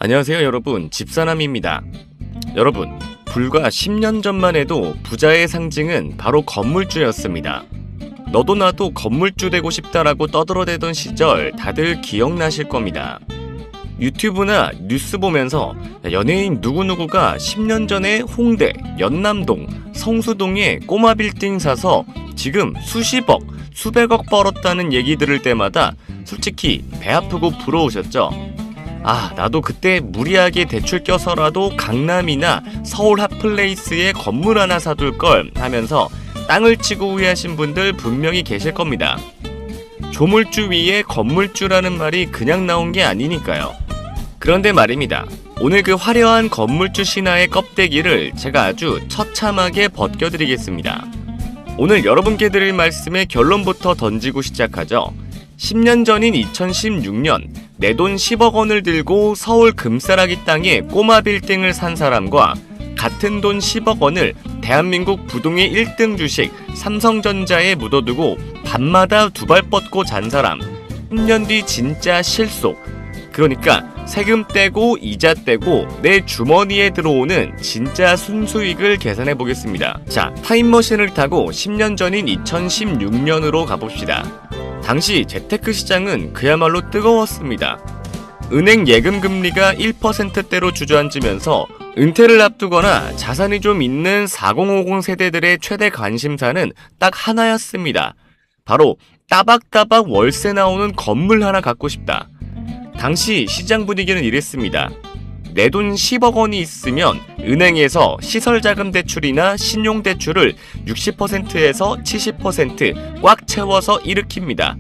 안녕하세요 여러분, 집사남입니다. 여러분, 불과 10년 전만 해도 부자의 상징은 바로 건물주였습니다. 너도 나도 건물주 되고 싶다라고 떠들어대던 시절 다들 기억나실 겁니다. 유튜브나 뉴스 보면서 연예인 누구누구가 10년 전에 홍대, 연남동, 성수동에 꼬마 빌딩 사서 지금 수십억, 수백억 벌었다는 얘기 들을 때마다 솔직히 배 아프고 부러우셨죠? 나도 그때 무리하게 대출 껴서라도 강남이나 서울 핫플레이스에 건물 하나 사둘걸 하면서 땅을 치고 후회하신 분들 분명히 계실 겁니다. 조물주 위에 건물주라는 말이 그냥 나온 게 아니니까요. 그런데 말입니다. 오늘 그 화려한 건물주 신화의 껍데기를 제가 아주 처참하게 벗겨드리겠습니다. 오늘 여러분께 드릴 말씀의 결론부터 던지고 시작하죠. 10년 전인 2016년 내 돈 10억 원을 들고 서울 금싸라기 땅에 꼬마 빌딩을 산 사람과 같은 돈 10억 원을 대한민국 부동의 1등 주식 삼성전자에 묻어두고 밤마다 두 발 뻗고 잔 사람, 10년 뒤 진짜 실속, 그러니까 세금 떼고 이자 떼고 내 주머니에 들어오는 진짜 순수익을 계산해 보겠습니다. 자, 타임머신을 타고 10년 전인 2016년으로 가봅시다. 당시 재테크 시장은 그야말로 뜨거웠습니다. 은행 예금 금리가 1%대로 주저앉으면서 은퇴를 앞두거나 자산이 좀 있는 4050 세대들의 최대 관심사는 딱 하나였습니다. 바로 따박따박 월세 나오는 건물 하나 갖고 싶다. 당시 시장 분위기는 이랬습니다. 내 돈 10억 원이 있으면 은행에서 시설자금 대출이나 신용대출을 60%에서 70% 꽉 채워서 일으킵니다.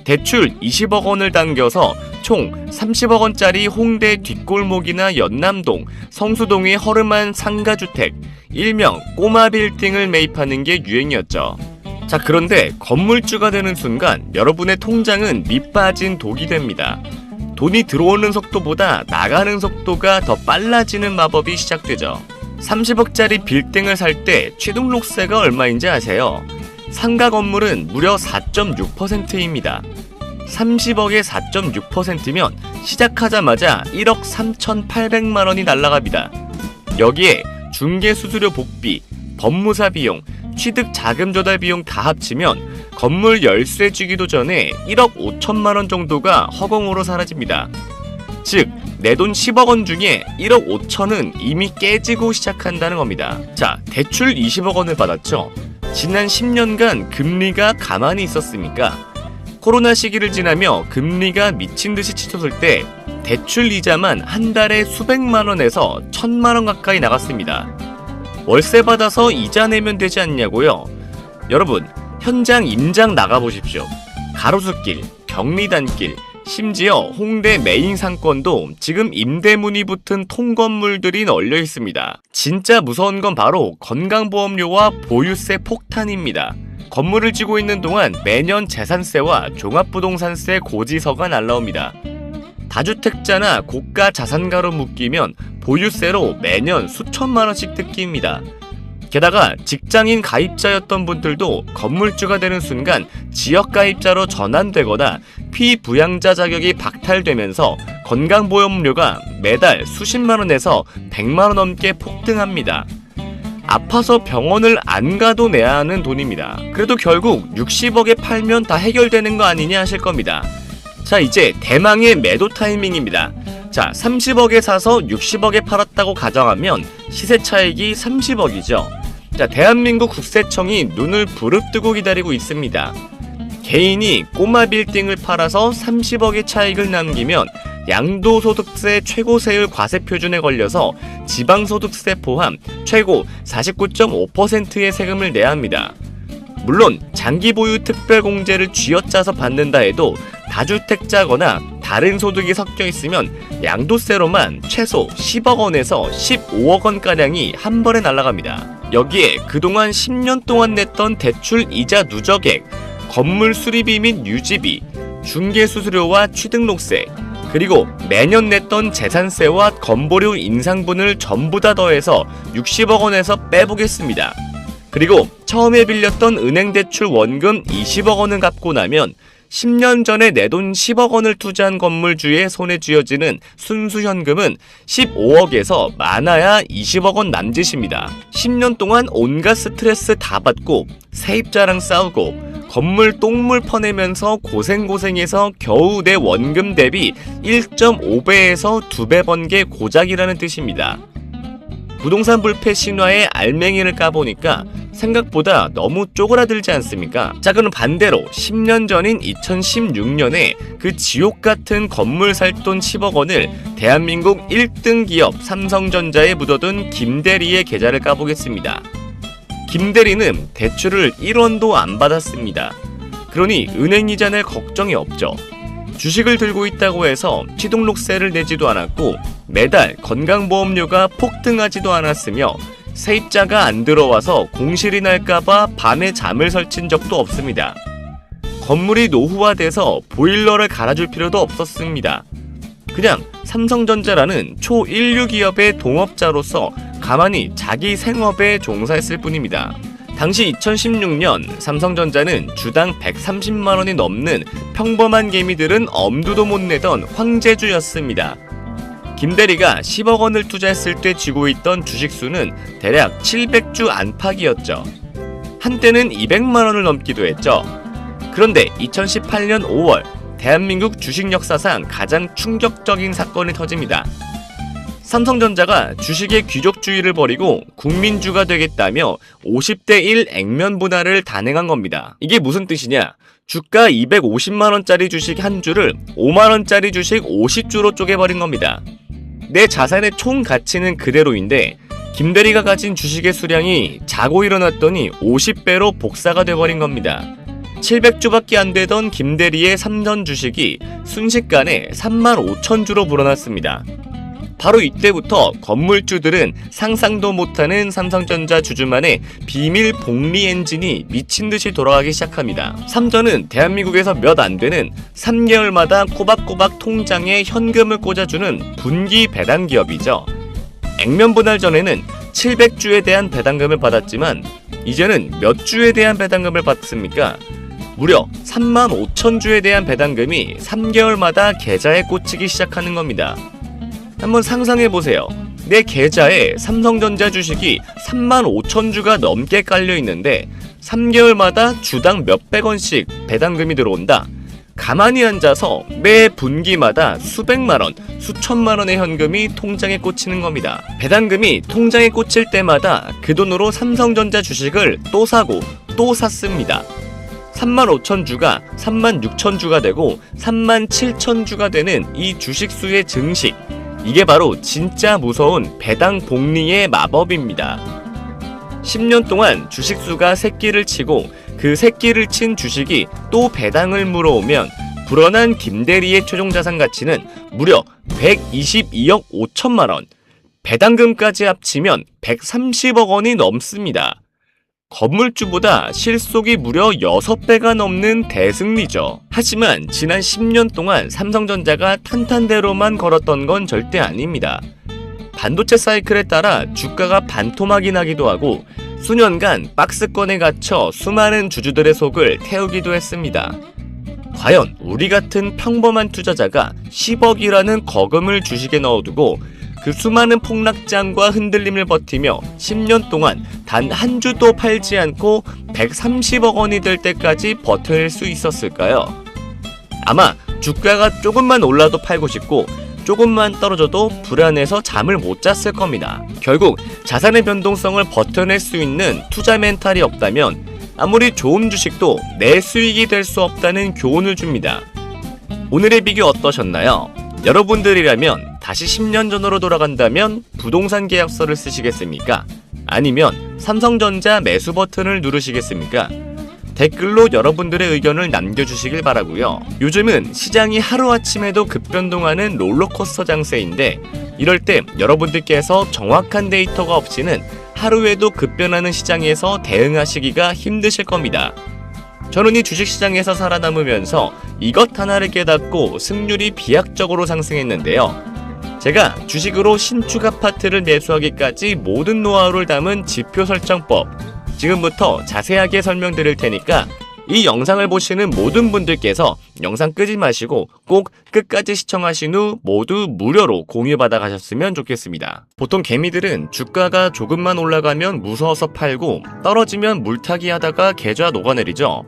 대출 20억 원을 당겨서 총 30억 원짜리 홍대 뒷골목이나 연남동, 성수동의 허름한 상가주택, 일명 꼬마 빌딩을 매입하는 게 유행이었죠. 자, 그런데 건물주가 되는 순간 여러분의 통장은 밑빠진 독이 됩니다. 돈이 들어오는 속도보다 나가는 속도가 더 빨라지는 마법이 시작되죠. 30억짜리 빌딩을 살 때 취등록세가 얼마인지 아세요? 상가 건물은 무려 4.6%입니다. 30억에 4.6%면 시작하자마자 1억 3,800만 원이 날아갑니다. 여기에 중개수수료 복비, 법무사 비용, 취득 자금 조달 비용 다 합치면 건물 열쇠 주기도 전에 1억 5천만 원 정도가 허공으로 사라집니다. 즉, 내 돈 10억 원 중에 1억 5천은 이미 깨지고 시작한다는 겁니다. 자, 대출 20억 원을 받았죠. 지난 10년간 금리가 가만히 있었습니까? 코로나 시기를 지나며 금리가 미친듯이 치솟을 때 대출 이자만 한 달에 수백만 원에서 1,000만 원 가까이 나갔습니다. 월세 받아서 이자 내면 되지 않냐고요? 여러분, 현장 임장 나가보십시오. 가로수길, 경리단길, 심지어 홍대 메인 상권도 지금 임대문이 붙은 통건물들이 널려 있습니다. 진짜 무서운 건 바로 건강보험료와 보유세 폭탄입니다. 건물을 지고 있는 동안 매년 재산세와 종합부동산세 고지서가 날라옵니다. 다주택자나 고가 자산가로 묶이면 보유세로 매년 수천만 원씩 뜯깁니다. 게다가 직장인 가입자였던 분들도 건물주가 되는 순간 지역가입자로 전환되거나 피부양자 자격이 박탈되면서 건강보험료가 매달 수십만 원에서 100만 원 넘게 폭등합니다. 아파서 병원을 안 가도 내야 하는 돈입니다. 그래도 결국 60억에 팔면 다 해결되는 거 아니냐 하실 겁니다. 자, 이제 대망의 매도 타이밍입니다. 자, 30억에 사서 60억에 팔았다고 가정하면 시세 차익이 30억이죠. 자, 대한민국 국세청이 눈을 부릅뜨고 기다리고 있습니다. 개인이 꼬마 빌딩을 팔아서 30억의 차익을 남기면 양도소득세 최고세율 과세표준에 걸려서 지방소득세 포함 최고 49.5%의 세금을 내야 합니다. 물론 장기보유 특별공제를 쥐어짜서 받는다 해도 다주택자거나 다른 소득이 섞여 있으면 양도세로만 최소 10억 원에서 15억 원가량이 한 번에 날아갑니다. 여기에 그동안 10년 동안 냈던 대출 이자 누적액, 건물 수리비 및 유지비, 중개수수료와 취등록세, 그리고 매년 냈던 재산세와 건보료 인상분을 전부 다 더해서 60억 원에서 빼보겠습니다. 그리고 처음에 빌렸던 은행 대출 원금 20억 원을 갚고 나면 10년 전에 내 돈 10억 원을 투자한 건물주의 손에 쥐어지는 순수 현금은 15억에서 많아야 20억 원 남짓입니다. 10년 동안 온갖 스트레스 다 받고 세입자랑 싸우고 건물 똥물 퍼내면서 고생해서 겨우 내 원금 대비 1.5배에서 2배 번 게 고작이라는 뜻입니다. 부동산 불패 신화의 알맹이를 까보니까 생각보다 너무 쪼그라들지 않습니까? 자, 그럼 반대로 10년 전인 2016년에 그 지옥같은 건물 살 돈 10억 원을 대한민국 1등 기업 삼성전자에 묻어둔 김대리의 계좌를 까보겠습니다. 김대리는 대출을 1원도 안 받았습니다. 그러니 은행이자 낼 걱정이 없죠. 주식을 들고 있다고 해서 취등록세를 내지도 않았고 매달 건강보험료가 폭등하지도 않았으며 세입자가 안 들어와서 공실이 날까봐 밤에 잠을 설친 적도 없습니다. 건물이 노후화돼서 보일러를 갈아줄 필요도 없었습니다. 그냥 삼성전자라는 초일류 기업의 동업자로서 가만히 자기 생업에 종사했을 뿐입니다. 당시 2016년 삼성전자는 주당 130만원이 넘는 평범한 개미들은 엄두도 못 내던 황제주였습니다. 김대리가 10억 원을 투자했을 때 쥐고 있던 주식수는 대략 700주 안팎이었죠. 한때는 200만 원을 넘기도 했죠. 그런데 2018년 5월 대한민국 주식 역사상 가장 충격적인 사건이 터집니다. 삼성전자가 주식의 귀족주의를 버리고 국민주가 되겠다며 50대 1 액면 분할을 단행한 겁니다. 이게 무슨 뜻이냐? 주가 250만원짜리 주식 한 주를 5만원짜리 주식 50주로 쪼개버린 겁니다. 내 자산의 총 가치는 그대로인데 김대리가 가진 주식의 수량이 자고 일어났더니 50배로 복사가 돼버린 겁니다. 700주밖에 안 되던 김대리의 삼전 주식이 순식간에 35,000주로 불어났습니다. 바로 이때부터 건물주들은 상상도 못하는 삼성전자 주주만의 비밀 복리 엔진이 미친듯이 돌아가기 시작합니다. 삼전은 대한민국에서 몇 안 되는 3개월마다 꼬박꼬박 통장에 현금을 꽂아주는 분기 배당 기업이죠. 액면 분할 전에는 700주에 대한 배당금을 받았지만 이제는 몇 주에 대한 배당금을 받습니까? 무려 35,000주에 대한 배당금이 3개월마다 계좌에 꽂히기 시작하는 겁니다. 한번 상상해보세요. 내 계좌에 삼성전자 주식이 35,000주가 넘게 깔려있는데 3개월마다 주당 몇백 원씩 배당금이 들어온다. 가만히 앉아서 매 분기마다 수백만원, 수천만원의 현금이 통장에 꽂히는 겁니다. 배당금이 통장에 꽂힐 때마다 그 돈으로 삼성전자 주식을 또 사고 또 샀습니다. 35,000주가 36,000주가 되고 37,000주가 되는 이 주식수의 증식, 이게 바로 진짜 무서운 배당 복리의 마법입니다. 10년 동안 주식수가 새끼를 치고 그 새끼를 친 주식이 또 배당을 물어오면 불어난 김대리의 최종 자산 가치는 무려 122억 5천만원, 배당금까지 합치면 130억 원이 넘습니다. 건물주보다 실속이 무려 6배가 넘는 대승리죠. 하지만 지난 10년 동안 삼성전자가 탄탄대로만 걸었던 건 절대 아닙니다. 반도체 사이클에 따라 주가가 반토막이 나기도 하고 수년간 박스권에 갇혀 수많은 주주들의 속을 태우기도 했습니다. 과연 우리 같은 평범한 투자자가 10억이라는 거금을 주식에 넣어두고 그 수많은 폭락장과 흔들림을 버티며 10년 동안 단 한 주도 팔지 않고 130억 원이 될 때까지 버텨낼 수 있었을까요? 아마 주가가 조금만 올라도 팔고 싶고 조금만 떨어져도 불안해서 잠을 못 잤을 겁니다. 결국 자산의 변동성을 버텨낼 수 있는 투자 멘탈이 없다면 아무리 좋은 주식도 내 수익이 될 수 없다는 교훈을 줍니다. 오늘의 비교 어떠셨나요? 여러분들이라면 다시 10년 전으로 돌아간다면 부동산 계약서를 쓰시겠습니까? 아니면 삼성전자 매수 버튼을 누르시겠습니까? 댓글로 여러분들의 의견을 남겨주시길 바라고요. 요즘은 시장이 하루아침에도 급변동하는 롤러코스터 장세인데 이럴 때 여러분들께서 정확한 데이터가 없이는 하루에도 급변하는 시장에서 대응하시기가 힘드실 겁니다. 저는 이 주식시장에서 살아남으면서 이것 하나를 깨닫고 승률이 비약적으로 상승했는데요. 제가 주식으로 신축 아파트를 매수하기까지 모든 노하우를 담은 지표 설정법, 지금부터 자세하게 설명드릴 테니까 이 영상을 보시는 모든 분들께서 영상 끄지 마시고 꼭 끝까지 시청하신 후 모두 무료로 공유받아 가셨으면 좋겠습니다. 보통 개미들은 주가가 조금만 올라가면 무서워서 팔고 떨어지면 물타기 하다가 계좌 녹아내리죠.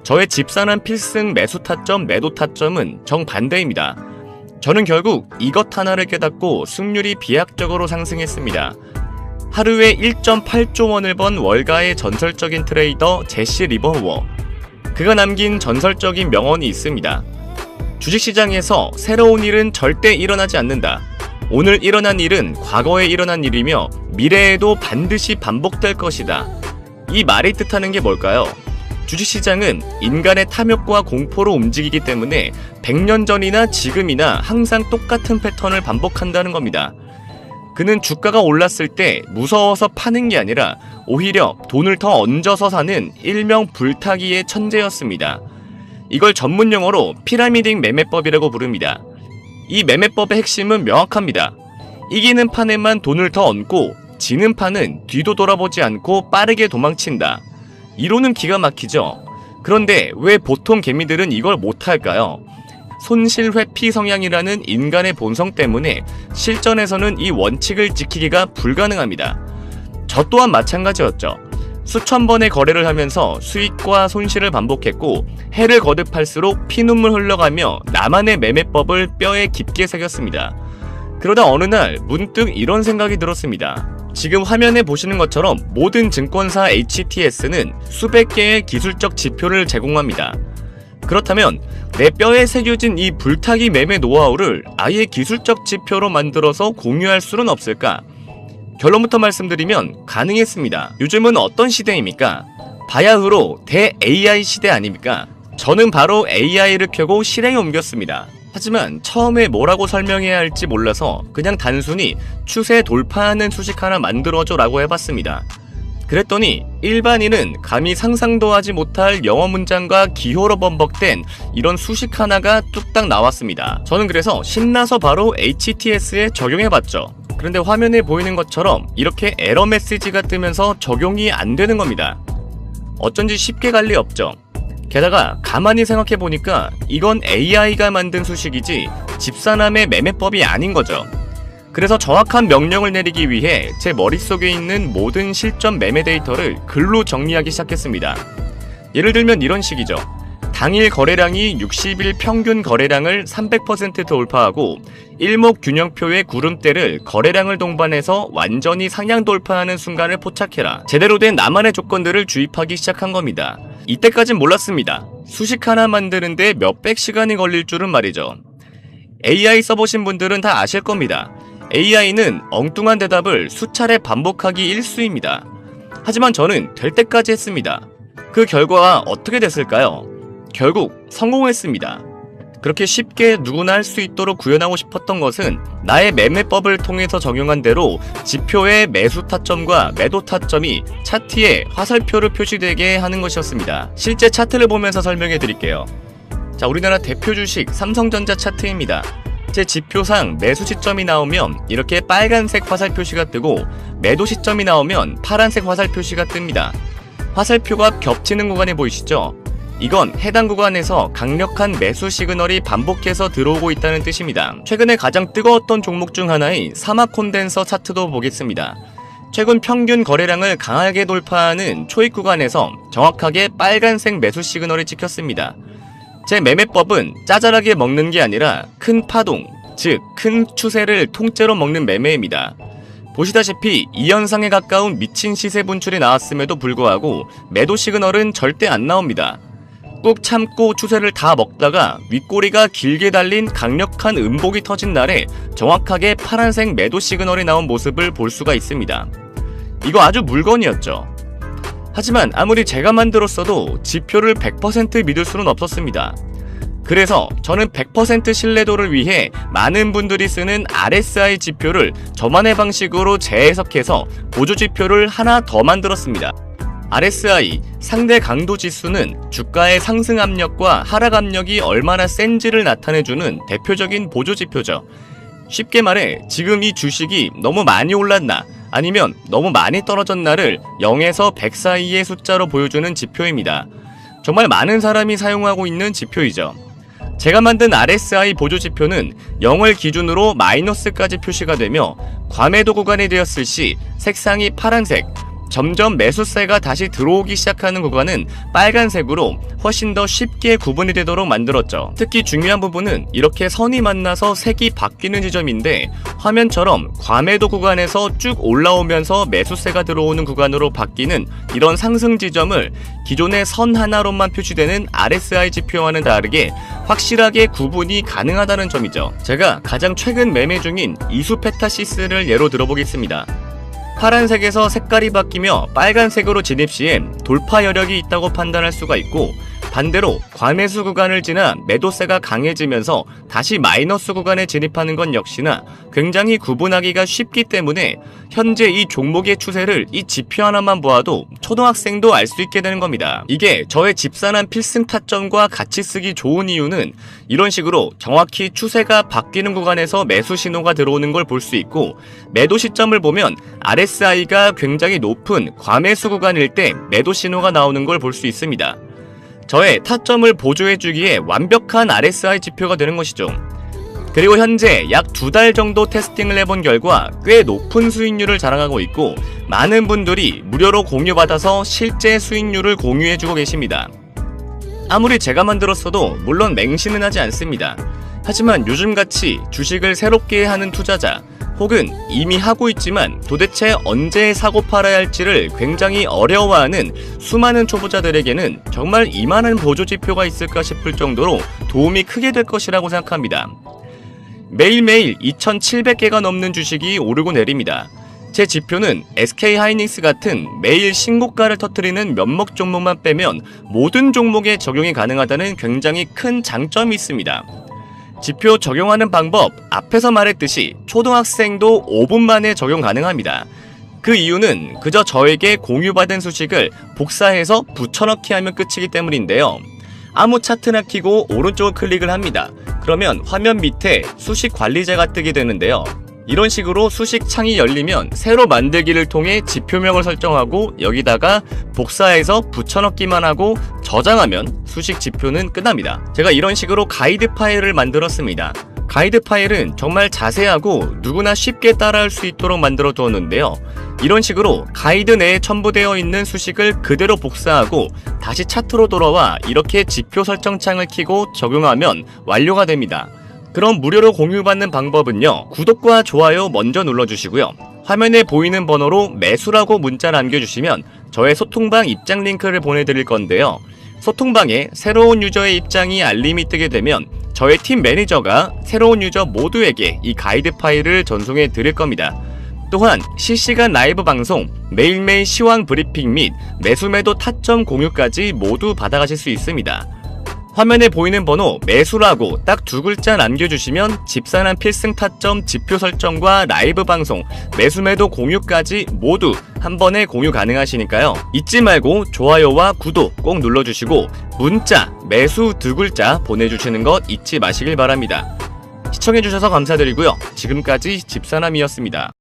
저의 집사람 필승 매수 타점, 매도 타점은 정반대입니다. 저는 결국 이것 하나를 깨닫고 승률이 비약적으로 상승했습니다. 하루에 1.8조 원을 번 월가의 전설적인 트레이더 제시 리버워. 그가 남긴 전설적인 명언이 있습니다. 주식시장에서 새로운 일은 절대 일어나지 않는다. 오늘 일어난 일은 과거에 일어난 일이며 미래에도 반드시 반복될 것이다. 이 말이 뜻하는 게 뭘까요? 주식시장은 인간의 탐욕과 공포로 움직이기 때문에 100년 전이나 지금이나 항상 똑같은 패턴을 반복한다는 겁니다. 그는 주가가 올랐을 때 무서워서 파는 게 아니라 오히려 돈을 더 얹어서 사는 일명 불타기의 천재였습니다. 이걸 전문용어로 피라미딩 매매법이라고 부릅니다. 이 매매법의 핵심은 명확합니다. 이기는 판에만 돈을 더 얹고 지는 판은 뒤도 돌아보지 않고 빠르게 도망친다. 이론은 기가 막히죠. 그런데 왜 보통 개미들은 이걸 못할까요? 손실 회피 성향이라는 인간의 본성 때문에 실전에서는 이 원칙을 지키기가 불가능합니다. 저 또한 마찬가지였죠. 수천 번의 거래를 하면서 수익과 손실을 반복했고 해를 거듭할수록 피눈물 흘러가며 나만의 매매법을 뼈에 깊게 새겼습니다. 그러다 어느 날 문득 이런 생각이 들었습니다. 지금 화면에 보시는 것처럼 모든 증권사 HTS는 수백 개의 기술적 지표를 제공합니다. 그렇다면 내 뼈에 새겨진 이 불타기 매매 노하우를 아예 기술적 지표로 만들어서 공유할 수는 없을까? 결론부터 말씀드리면 가능했습니다. 요즘은 어떤 시대입니까? 바야흐로 대-AI 시대 아닙니까? 저는 바로 AI를 켜고 실행에 옮겼습니다. 하지만 처음에 뭐라고 설명해야 할지 몰라서 그냥 단순히 추세 돌파하는 수식 하나 만들어줘 라고 해봤습니다. 그랬더니 일반인은 감히 상상도 하지 못할 영어 문장과 기호로 번복된 이런 수식 하나가 뚝딱 나왔습니다. 저는 그래서 신나서 바로 HTS에 적용해봤죠. 그런데 화면에 보이는 것처럼 이렇게 에러 메시지가 뜨면서 적용이 안 되는 겁니다. 어쩐지 쉽게 갈 리 없죠. 게다가 가만히 생각해보니까 이건 AI가 만든 수식이지 집사남의 매매법이 아닌 거죠. 그래서 정확한 명령을 내리기 위해 제 머릿속에 있는 모든 실전 매매 데이터를 글로 정리하기 시작했습니다. 예를 들면 이런 식이죠. 당일 거래량이 60일 평균 거래량을 300% 돌파하고 일목균형표의 구름대를 거래량을 동반해서 완전히 상향 돌파하는 순간을 포착해라. 제대로 된 나만의 조건들을 주입하기 시작한 겁니다. 이때까진 몰랐습니다. 수식 하나 만드는데 몇백 시간이 걸릴 줄은 말이죠. AI 써보신 분들은 다 아실 겁니다. AI는 엉뚱한 대답을 수차례 반복하기 일쑤입니다. 하지만 저는 될 때까지 했습니다. 그 결과가 어떻게 됐을까요? 결국 성공했습니다. 그렇게 쉽게 누구나 할 수 있도록 구현하고 싶었던 것은 나의 매매법을 통해서 적용한 대로 지표의 매수 타점과 매도 타점이 차트에 화살표로 표시되게 하는 것이었습니다. 실제 차트를 보면서 설명해 드릴게요. 자, 우리나라 대표 주식 삼성전자 차트입니다. 제 지표상 매수 시점이 나오면 이렇게 빨간색 화살 표시가 뜨고 매도 시점이 나오면 파란색 화살 표시가 뜹니다. 화살표가 겹치는 구간이 보이시죠? 이건 해당 구간에서 강력한 매수 시그널이 반복해서 들어오고 있다는 뜻입니다. 최근에 가장 뜨거웠던 종목 중 하나인 사막 콘덴서 차트도 보겠습니다. 최근 평균 거래량을 강하게 돌파하는 초입 구간에서 정확하게 빨간색 매수 시그널이 찍혔습니다. 제 매매법은 짜잘하게 먹는 게 아니라 큰 파동, 즉 큰 추세를 통째로 먹는 매매입니다. 보시다시피 이 현상에 가까운 미친 시세 분출이 나왔음에도 불구하고 매도 시그널은 절대 안 나옵니다. 꾹 참고 추세를 다 먹다가 윗꼬리가 길게 달린 강력한 음봉이 터진 날에 정확하게 파란색 매도 시그널이 나온 모습을 볼 수가 있습니다. 이거 아주 물건이었죠. 하지만 아무리 제가 만들었어도 지표를 100% 믿을 수는 없었습니다. 그래서 저는 100% 신뢰도를 위해 많은 분들이 쓰는 RSI 지표를 저만의 방식으로 재해석해서 보조지표를 하나 더 만들었습니다. RSI, 상대 강도 지수는 주가의 상승 압력과 하락 압력이 얼마나 센지를 나타내주는 대표적인 보조지표죠. 쉽게 말해 지금 이 주식이 너무 많이 올랐나 아니면 너무 많이 떨어졌나를 0에서 100 사이의 숫자로 보여주는 지표입니다. 정말 많은 사람이 사용하고 있는 지표이죠. 제가 만든 RSI 보조 지표는 0을 기준으로 마이너스까지 표시가 되며 과매도 구간이 되었을 시 색상이 파란색, 점점 매수세가 다시 들어오기 시작하는 구간은 빨간색으로 훨씬 더 쉽게 구분이 되도록 만들었죠. 특히 중요한 부분은 이렇게 선이 만나서 색이 바뀌는 지점인데 화면처럼 과매도 구간에서 쭉 올라오면서 매수세가 들어오는 구간으로 바뀌는 이런 상승 지점을 기존의 선 하나로만 표시되는 RSI 지표와는 다르게 확실하게 구분이 가능하다는 점이죠. 제가 가장 최근 매매 중인 이수페타시스를 예로 들어보겠습니다. 파란색에서 색깔이 바뀌며 빨간색으로 진입 시에 돌파 여력이 있다고 판단할 수가 있고, 반대로 과매수 구간을 지나 매도세가 강해지면서 다시 마이너스 구간에 진입하는 건 역시나 굉장히 구분하기가 쉽기 때문에 현재 이 종목의 추세를 이 지표 하나만 보아도 초등학생도 알 수 있게 되는 겁니다. 이게 저의 집산한 필승 타점과 같이 쓰기 좋은 이유는 이런 식으로 정확히 추세가 바뀌는 구간에서 매수 신호가 들어오는 걸 볼 수 있고, 매도 시점을 보면 RSI가 굉장히 높은 과매수 구간일 때 매도 신호가 나오는 걸 볼 수 있습니다. 저의 타점을 보조해주기에 완벽한 RSI 지표가 되는 것이죠. 그리고 현재 약 2달 정도 테스팅을 해본 결과 꽤 높은 수익률을 자랑하고 있고, 많은 분들이 무료로 공유받아서 실제 수익률을 공유해주고 계십니다. 아무리 제가 만들었어도 물론 맹신은 하지 않습니다. 하지만 요즘같이 주식을 새롭게 하는 투자자, 혹은 이미 하고 있지만 도대체 언제 사고 팔아야 할지를 굉장히 어려워하는 수많은 초보자들에게는 정말 이만한 보조지표가 있을까 싶을 정도로 도움이 크게 될 것이라고 생각합니다. 매일매일 2,700개가 넘는 주식이 오르고 내립니다. 제 지표는 SK하이닉스 같은 매일 신고가를 터뜨리는 몇몇 종목만 빼면 모든 종목에 적용이 가능하다는 굉장히 큰 장점이 있습니다. 지표 적용하는 방법, 앞에서 말했듯이 초등학생도 5분 만에 적용 가능합니다. 그 이유는 그저 저에게 공유받은 수식을 복사해서 붙여넣기 하면 끝이기 때문인데요. 아무 차트나 켜고 오른쪽을 클릭을 합니다. 그러면 화면 밑에 수식 관리자가 뜨게 되는데요. 이런 식으로 수식 창이 열리면 새로 만들기를 통해 지표명을 설정하고 여기다가 복사해서 붙여넣기만 하고 저장하면 수식 지표는 끝납니다. 제가 이런 식으로 가이드 파일을 만들었습니다. 가이드 파일은 정말 자세하고 누구나 쉽게 따라할 수 있도록 만들어 두었는데요. 이런 식으로 가이드 내에 첨부되어 있는 수식을 그대로 복사하고 다시 차트로 돌아와 이렇게 지표 설정 창을 켜고 적용하면 완료가 됩니다. 그럼 무료로 공유받는 방법은요, 구독과 좋아요 먼저 눌러주시고요. 화면에 보이는 번호로 매수라고 문자 남겨주시면 저의 소통방 입장 링크를 보내드릴 건데요. 소통방에 새로운 유저의 입장이 알림이 뜨게 되면 저의 팀 매니저가 새로운 유저 모두에게 이 가이드 파일을 전송해 드릴 겁니다. 또한 실시간 라이브 방송, 매일매일 시황 브리핑 및 매수매도 타점 공유까지 모두 받아가실 수 있습니다. 화면에 보이는 번호 매수라고 딱 2글자 남겨주시면 집산한 필승 타점 지표 설정과 라이브 방송, 매수매도 공유까지 모두 한 번에 공유 가능하시니까요. 잊지 말고 좋아요와 구독 꼭 눌러주시고 문자 매수 2글자 보내주시는 것 잊지 마시길 바랍니다. 시청해주셔서 감사드리고요. 지금까지 집사남이었습니다.